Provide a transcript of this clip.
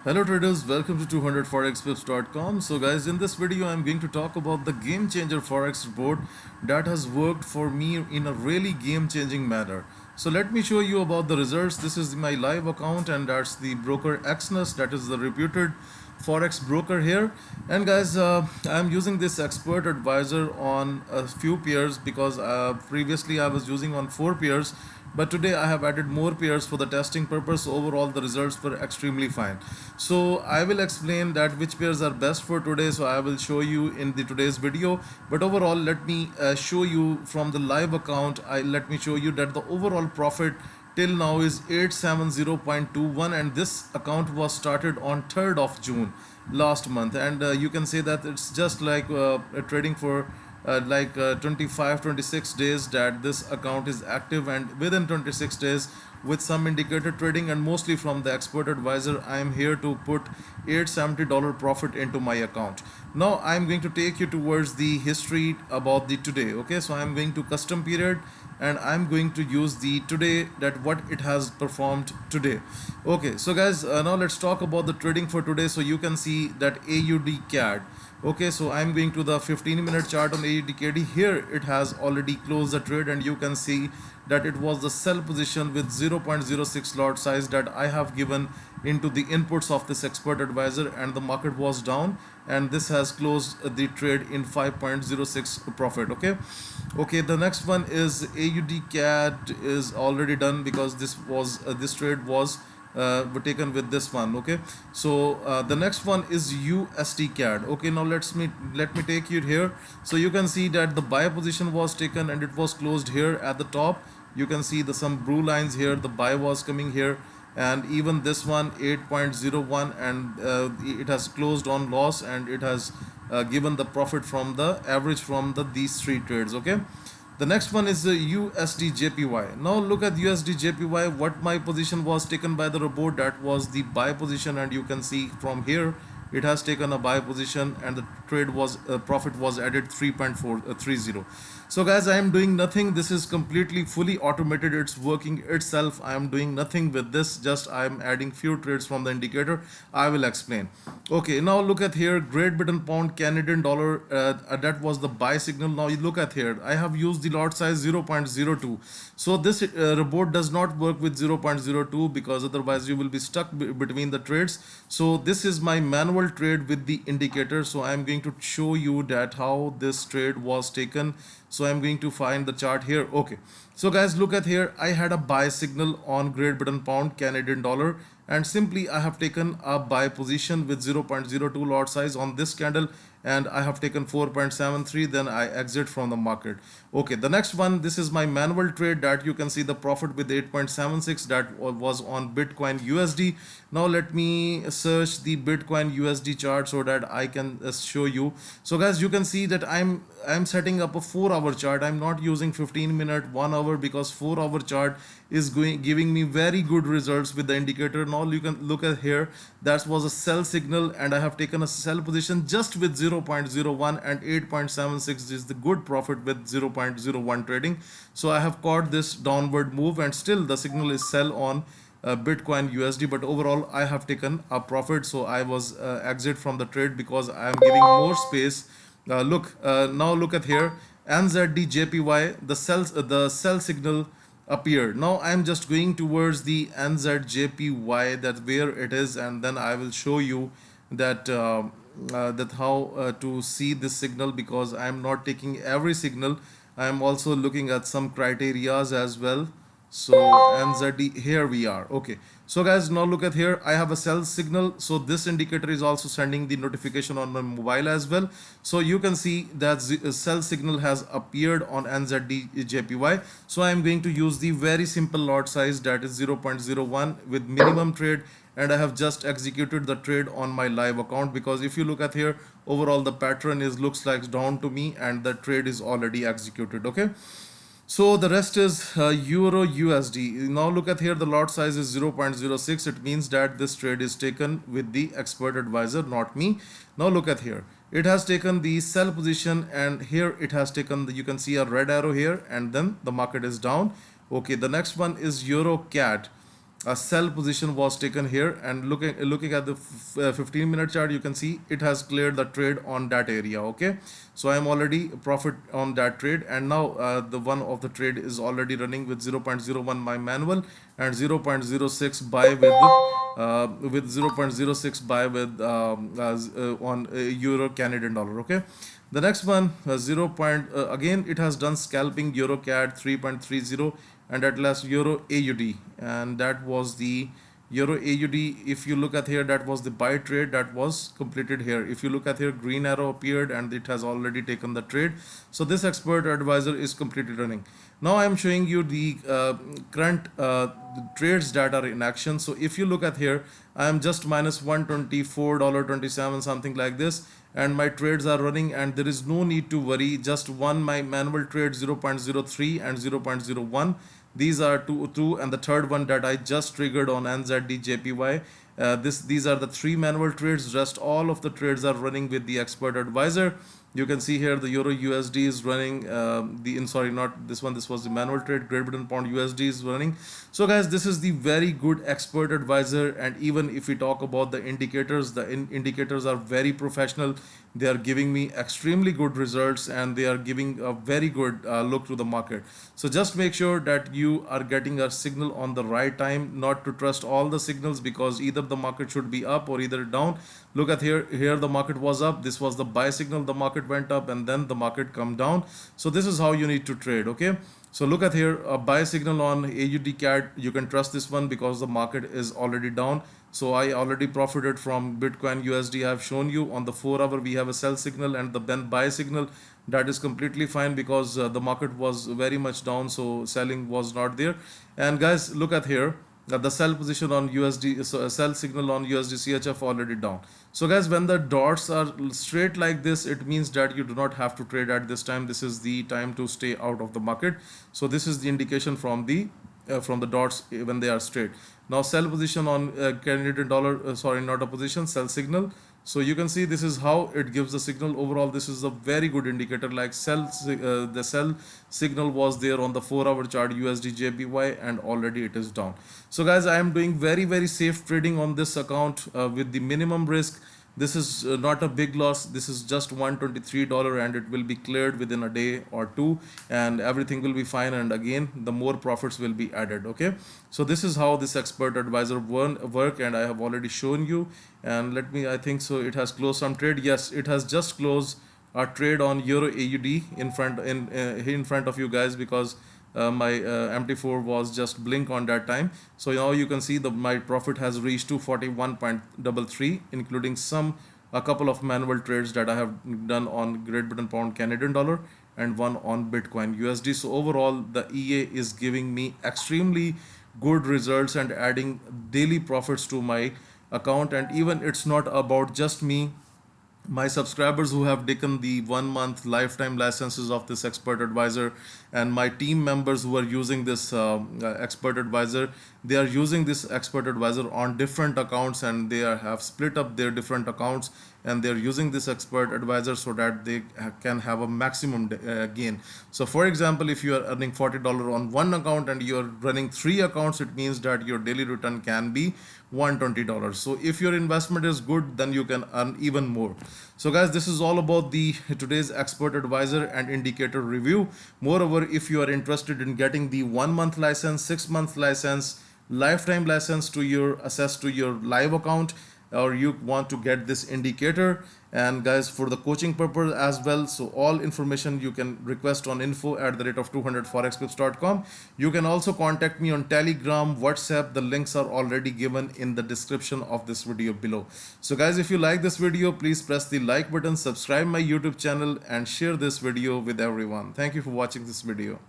Hello traders, welcome to 200forexpips.com. So guys, in this video I'm going to talk about the game changer forex report that has worked for me in a really game changing manner. So let me show you about the results. This is my live account and that's the broker Exness, that is the reputed forex broker here. And guys, I'm using this expert advisor on a few pairs because previously I was using on 4 pairs, but today I have added more pairs for the testing purpose. Overall the results were extremely fine. So I will explain that which pairs are best for today, so I will show you in the today's video. But overall, let me show you from the live account. Let me show you that the overall profit till now is 870.21, and this account was started on 3rd of June last month. And you can say that it's just like trading for 25-26 days that this account is active, and within 26 days with some indicator trading and mostly from the expert advisor, I am here to put $870 profit into my account. Now I'm going to take you towards the history about the today. Okay, so I'm going to custom period and I'm going to use the today, that what it has performed today. Okay, so guys, now let's talk about the trading for today. So you can see that AUD CAD. Okay, so I'm going to the 15-minute chart on AUDKD. Here it has already closed the trade, and you can see that it was the sell position with 0.06 lot size that I have given into the inputs of this expert advisor, and the market was down, and this has closed the trade in 5.06 profit. Okay, the next one is AUD is already done because this trade was were taken with this one. Okay, so the next one is USD CAD. Okay, now let me take you here. So you can see that the buy position was taken and it was closed here at the top. You can see the some blue lines here, the buy was coming here, and even this one 8.01, and it has closed on loss, and it has given the profit from the average from these three trades. Okay, the next one is the USD JPY. Now look at USD JPY. What my position was taken by the report, that was the buy position, and you can see from here it has taken a buy position, and the trade was profit was added 3.430. So guys, I am doing nothing. This is completely fully automated. It's working itself. I am doing nothing with this. Just I am adding few trades from the indicator. I will explain. Okay, now look at here, Great Britain pound, Canadian dollar. That was the buy signal. Now you look at here. I have used the lot size 0.02. So this report does not work with 0.02 because otherwise you will be stuck between the trades. So this is my manual trade with the indicator. So I am going to show you that how this trade was taken. So I'm going to find the chart here. Okay, so guys, look at here. I had a buy signal on Great Britain pound, Canadian dollar, and simply I have taken a buy position with 0.02 lot size on this candle, and I have taken 4.73. Then I exit from the market. Okay, the next one, this is my manual trade that you can see the profit with 8.76 that was on Bitcoin USD. Now let me search the Bitcoin USD chart so that I can show you. So guys, you can see that I'm setting up a 4-hour chart. I'm not using 15-minute, 1 hour, because 4-hour chart is giving me very good results with the indicator. Now you can look at here, that was a sell signal, and I have taken a sell position just with 0.01, and 8.76 is the good profit with 0.01 trading. So I have caught this downward move, and still the signal is sell on Bitcoin USD, but overall I have taken a profit. So I was exit from the trade because I am giving more space. Now look at here, NZD JPY, the sell signal appeared. Now I am just going towards the NZ JPY, that where it is, and then I will show you that that how to see this signal, because I am not taking every signal. I am also looking at some criterias as well. So NZD, here we are. Okay, so guys, now look at here, I have a sell signal. So this indicator is also sending the notification on my mobile as well. So you can see that sell signal has appeared on NZD JPY. So I am going to use the very simple lot size, that is 0.01 with minimum trade, and I have just executed the trade on my live account, because if you look at here, overall the pattern is looks like down to me, and the trade is already executed. Okay, so the rest is Euro USD. Now look at here, the lot size is 0.06. It means that this trade is taken with the expert advisor, not me. Now look at here, it has taken the sell position, and here it has taken you can see a red arrow here, and then the market is down. Okay, the next one is Euro CAD. a sell position was taken here, and looking at the 15-minute chart, you can see it has cleared the trade on that area. Okay, so I am already profit on that trade, and now the one of the trade is already running with 0.01 my manual, and 0.06 buy with 0.06 buy with on euro Canadian dollar. Okay, the next one, again it has done scalping euro CAD 3.30, and at last euro AUD, and that was the euro AUD. If you look at here, that was the buy trade that was completed here. If you look at here, green arrow appeared and it has already taken the trade. So this expert advisor is completely running. Now I am showing you the current the trades that are in action. So if you look at here, I am just minus $124.27, something like this, and my trades are running, and there is no need to worry. Just one my manual trade 0.03 and 0.01. These are two, and the third one that I just triggered on NZD these are the three manual trades. Rest all of the trades are running with the expert advisor. You can see here the euro USD is running, sorry, not this one, this was the manual trade. Great Britain pound USD is running. So guys, this is the very good expert advisor, and even if we talk about the indicators, the indicators are very professional. They are giving me extremely good results, and they are giving a very good look to the market. So just make sure that you are getting a signal on the right time, not to trust all the signals, because either the market should be up or either down. Look at here the market was up, this was the buy signal, the market went up, and then the market come down. So this is how you need to trade. Okay, so look at here, a buy signal on AUD CAD. You can trust this one because the market is already down. So I already profited from Bitcoin USD. I have shown you on the 4 hour we have a sell signal and the then buy signal. That is completely fine because the market was very much down, so selling was not there. And guys, look at here, the sell position on USD, so a sell signal on USD CHF already down. So guys, when the dots are straight like this, it means that you do not have to trade at this time. This is the time to stay out of the market. So this is the indication from the dots when they are straight. Now sell position on Canadian dollar, sorry, not a position, sell signal. So you can see this is how it gives the signal. Overall, this is a very good indicator. Like the sell signal was there on the 4 hour chart USD JPY, and already it is down. So guys, I am doing very safe trading on this account with the minimum risk. This is not a big loss. This is just $123, and it will be cleared within a day or two, and everything will be fine. And again, the more profits will be added. Okay, so this is how this expert advisor work, and I have already shown you. And let me, I think so it has closed some trade. Yes, it has just closed a trade on euro AUD in front of you guys, because my MT4 was just blink on that time. So now you can see my profit has reached to 41.33, including a couple of manual trades that I have done on Great Britain pound Canadian dollar, and one on Bitcoin USD. So overall, the EA is giving me extremely good results and adding daily profits to my account. And even it's not about just me, my subscribers who have taken the 1 month lifetime licenses of this expert advisor, and my team members who are using this expert advisor, they are using this expert advisor on different accounts, and they have split up their different accounts, and they're using this expert advisor so that they can have a maximum gain. So for example, if you are earning $40 on one account and you're running 3 accounts, it means that your daily return can be $120. So if your investment is good, then you can earn even more. So guys, this is all about the today's expert advisor and indicator review. Moreover, if you are interested in getting the 1 month license, 6 month license, lifetime license to your access to your live account, or you want to get this indicator, and guys, for the coaching purpose as well, so all information you can request on info@200forexpips.com. You can also contact me on Telegram, WhatsApp. The links are already given in the description of this video below. So guys, if you like this video, please press the like button, subscribe my YouTube channel, and share this video with everyone. Thank you for watching this video.